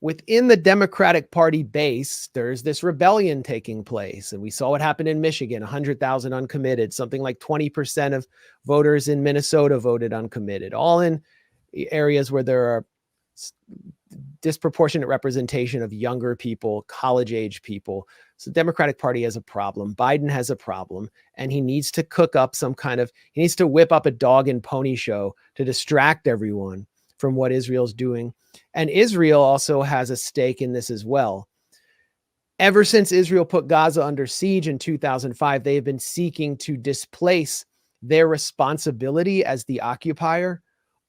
within the Democratic Party base, there's this rebellion taking place. And we saw what happened in Michigan, 100,000 uncommitted, something like 20% of voters in Minnesota voted uncommitted, all in areas where there are disproportionate representation of younger people, college-age people. So the Democratic Party has a problem. Biden has a problem, and he needs to cook up he needs to whip up a dog and pony show to distract everyone from what Israel's doing. And Israel also has a stake in this as well. Ever since Israel put Gaza under siege in 2005, they have been seeking to displace their responsibility as the occupier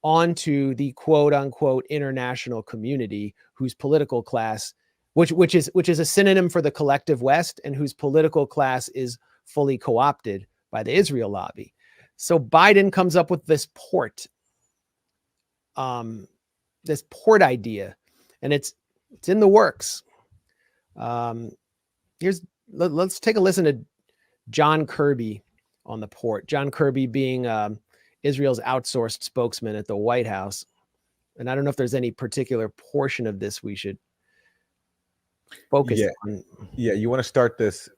onto the quote unquote international community, whose political class, which is a synonym for the collective West, and whose political class is fully co-opted by the Israel lobby. So Biden comes up with this port idea, and it's in the works. Let's take a listen to John Kirby on the port. John Kirby being Israel's outsourced spokesman at the White House. And I don't know if there's any particular portion of this we should focus on. Yeah, you want to start this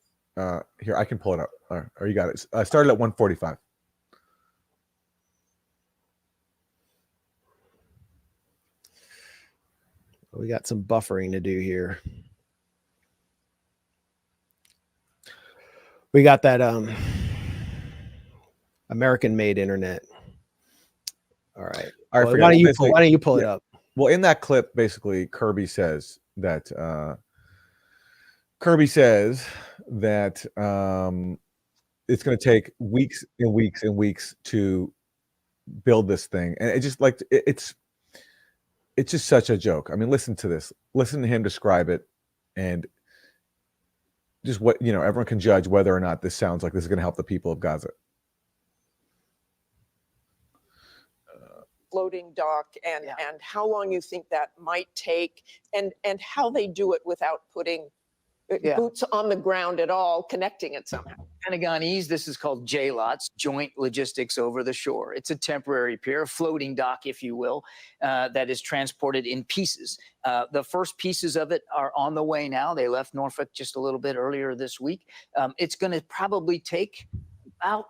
here? I can pull it up. Or you got it. Started at 1:45. We got some buffering to do here. We got that American-made internet. All right. All right. Well, why don't you pull it up? Well, in that clip, basically, Kirby says that it's going to take weeks and weeks and weeks to build this thing, and it's just such a joke. I mean, listen to this. Listen to him describe it, and just what, everyone can judge whether or not this sounds like this is going to help the people of Gaza. Floating dock and how long you think that might take, and how they do it without putting boots on the ground at all, connecting it somehow. Pentagonese, this is called JLOTS, Joint Logistics Over the Shore. It's a temporary pier, a floating dock, if you will, that is transported in pieces. The first pieces of it are on the way now. They left Norfolk just a little bit earlier this week. It's going to probably take about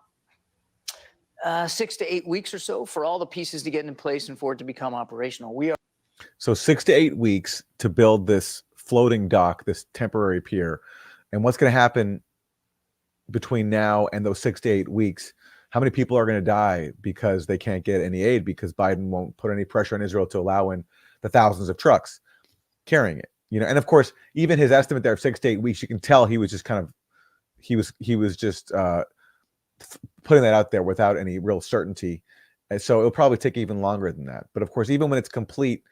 6 to 8 weeks or so for all the pieces to get in place and for it to become operational. So 6 to 8 weeks to build this floating dock, this temporary pier. And what's going to happen between now and those 6 to 8 weeks? How many people are going to die because they can't get any aid because Biden won't put any pressure on Israel to allow in the thousands of trucks carrying it? And of course, even his estimate there of 6 to 8 weeks, you can tell he was just he was just putting that out there without any real certainty. And so it'll probably take even longer than that. But of course, even when it's complete,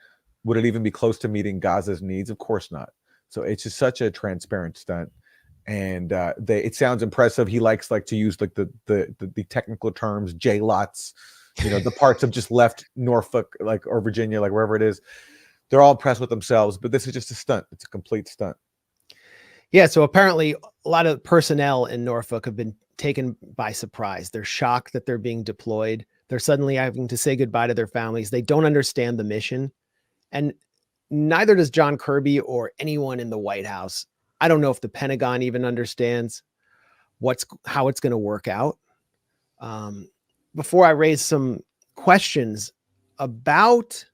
would it even be close to meeting Gaza's needs? Of course not. So it's just such a transparent stunt, and it sounds impressive. He likes to use the technical terms, JLOTS, the parts have just left Norfolk, or Virginia, wherever it is. They're all impressed with themselves, but this is just a stunt. It's a complete stunt. Yeah. So apparently, a lot of personnel in Norfolk have been taken by surprise. They're shocked that they're being deployed. They're suddenly having to say goodbye to their families. They don't understand the mission. And neither does John Kirby or anyone in the White House. I don't know if the Pentagon even understands how it's going to work out. Before I raise some questions about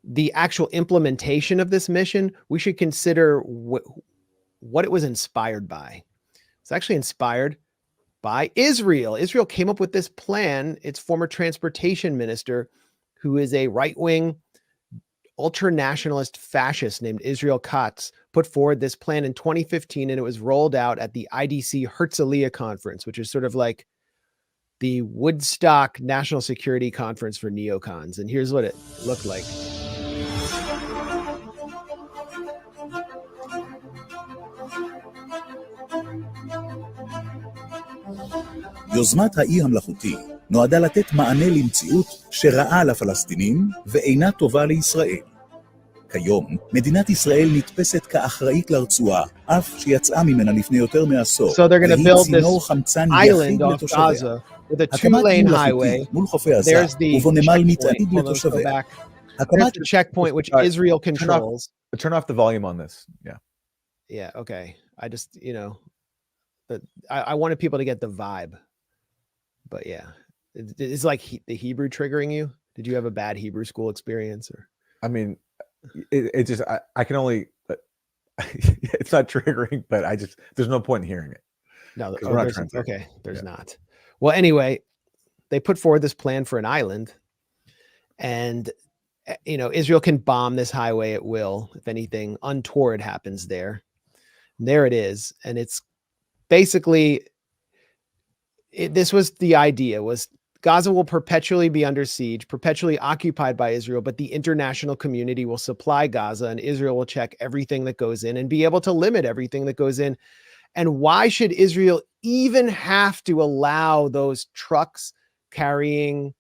the actual implementation of this mission, we should consider what it was inspired by. It's actually inspired by Israel. Israel came up with this plan. Its former transportation minister, who is a right-wing ultra-nationalist fascist named Israel Katz, put forward this plan in 2015, and it was rolled out at the IDC Herzliya conference, which is sort of like the Woodstock National Security Conference for neocons. And here's what it looked like. יוזמת האי המלאכותי נועדה לתת מענה למציאות שרעה לפלסטינים ואינה טובה לישראל. כיום, מדינת ישראל נתפסת כאחראית לרצועה, אף שיצאה ממנה לפני יותר מעשור. So they're going to build this island off Gaza with a two-lane highway. מול חופי עזה ובו נמל מתעתיד לתושביה. הקמת the checkpoint, which Israel controls. Turn off the volume on this. Yeah. Yeah. Okay. I just, but I wanted people to get the vibe. But yeah, it's like the Hebrew triggering you. Did you have a bad Hebrew school experience? Or I mean, it just I can only. It's not triggering, but there's no point in hearing it. No, There's not. Well, anyway, they put forward this plan for an island, and Israel can bomb this highway at will if anything untoward happens there. And there it is, and it's basically this was the idea: was Gaza will perpetually be under siege, perpetually occupied by Israel, but the international community will supply Gaza, and Israel will check everything that goes in and be able to limit everything that goes in. And why should Israel even have to allow those trucks carrying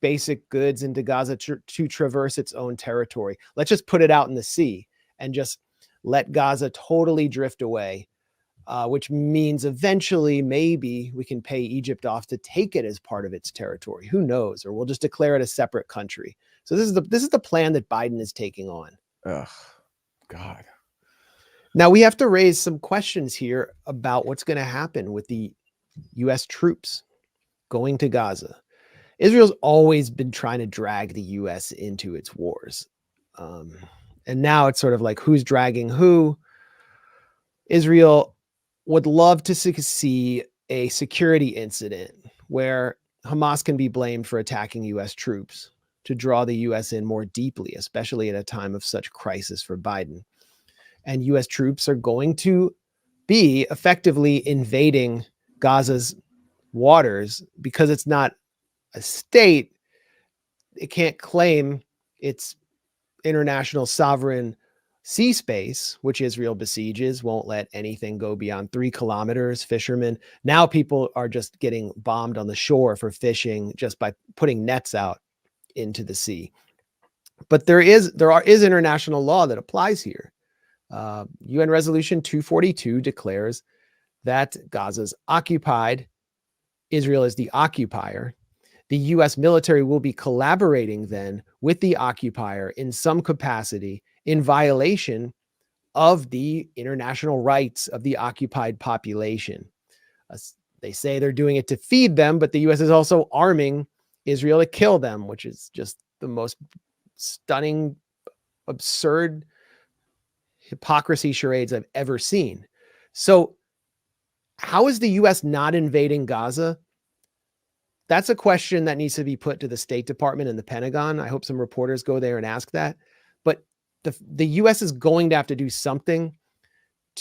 basic goods into Gaza to traverse its own territory? Let's just put it out in the sea and just let Gaza totally drift away, which means eventually maybe we can pay Egypt off to take it as part of its territory. Who knows? Or we'll just declare it a separate country. So this is the plan that Biden is taking on. Ugh, God. Now we have to raise some questions here about what's going to happen with the U.S. troops going to Gaza. Israel's always been trying to drag the U.S. into its wars. And now it's sort of like who's dragging who. Israel would love to see a security incident where Hamas can be blamed for attacking U.S. troops to draw the U.S. in more deeply, especially at a time of such crisis for Biden. And U.S. troops are going to be effectively invading Gaza's waters because it's not a state. It can't claim its international sovereign sea space, which Israel besieges, won't let anything go beyond 3 kilometers. Fishermen, now people are just getting bombed on the shore for fishing just by putting nets out into the sea. But there is international law that applies here. UN Resolution 242 declares that Gaza's occupied. Israel is the occupier. The U.S. military will be collaborating then with the occupier in some capacity in violation of the international rights of the occupied population. They say they're doing it to feed them, but the U.S. is also arming Israel to kill them, which is just the most stunning, absurd hypocrisy charades I've ever seen. So how is the U.S. not invading Gaza? That's a question that needs to be put to the State Department and the Pentagon. I hope some reporters go there and ask that. But the U.S. is going to have to do something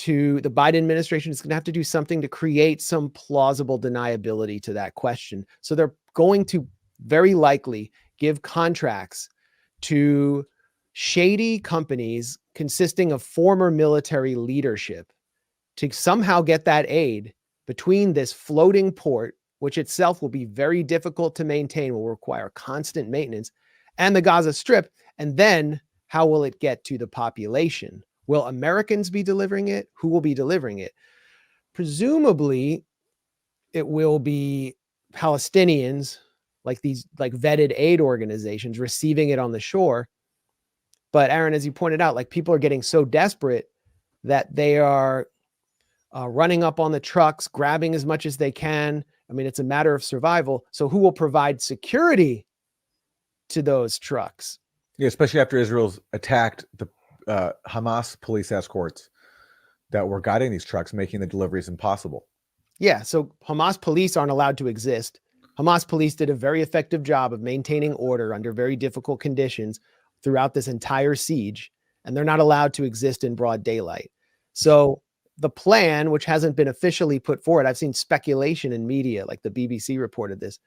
the Biden administration is going to have to do something to create some plausible deniability to that question. So they're going to very likely give contracts to shady companies consisting of former military leadership to somehow get that aid between this floating port, which itself will be very difficult to maintain, will require constant maintenance, and the Gaza Strip. And then how will it get to the population? Will Americans be delivering it? Who will be delivering it? Presumably, it will be Palestinians, like these vetted aid organizations receiving it on the shore. But Aaron, as you pointed out, people are getting so desperate that they are running up on the trucks, grabbing as much as they can. I mean, it's a matter of survival. So who will provide security to those trucks? Yeah, especially after Israel's attacked the Hamas police escorts that were guiding these trucks, making the deliveries impossible. Yeah, so Hamas police aren't allowed to exist. Hamas police did a very effective job of maintaining order under very difficult conditions throughout this entire siege, and they're not allowed to exist in broad daylight. So the plan, which hasn't been officially put forward, I've seen speculation in media, like the BBC reported this.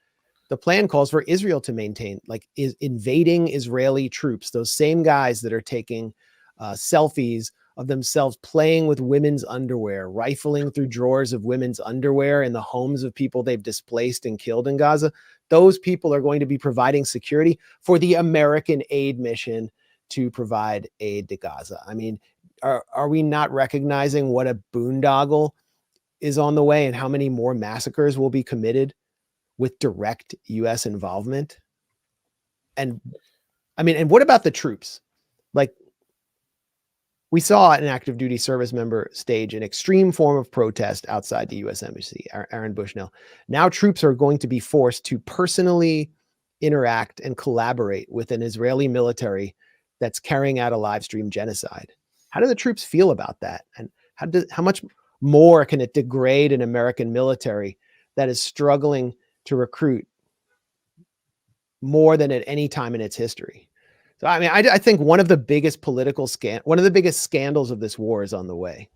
The plan calls for Israel to maintain, is invading Israeli troops, those same guys that are taking selfies of themselves playing with women's underwear, rifling through drawers of women's underwear in the homes of people they've displaced and killed in Gaza. Those people are going to be providing security for the American aid mission to provide aid to Gaza. I mean, are we not recognizing what a boondoggle is on the way and how many more massacres will be committed with direct U.S. involvement? And I mean, and what about the troops? Like, we saw an active duty service member stage an extreme form of protest outside the U.S. Embassy, Aaron Bushnell. Now troops are going to be forced to personally interact and collaborate with an Israeli military that's carrying out a live stream genocide. How do the troops feel about that? And how much more can it degrade an American military that is struggling to recruit more than at any time in its history? So, I mean, I think one of the biggest scandals of this war is on the way.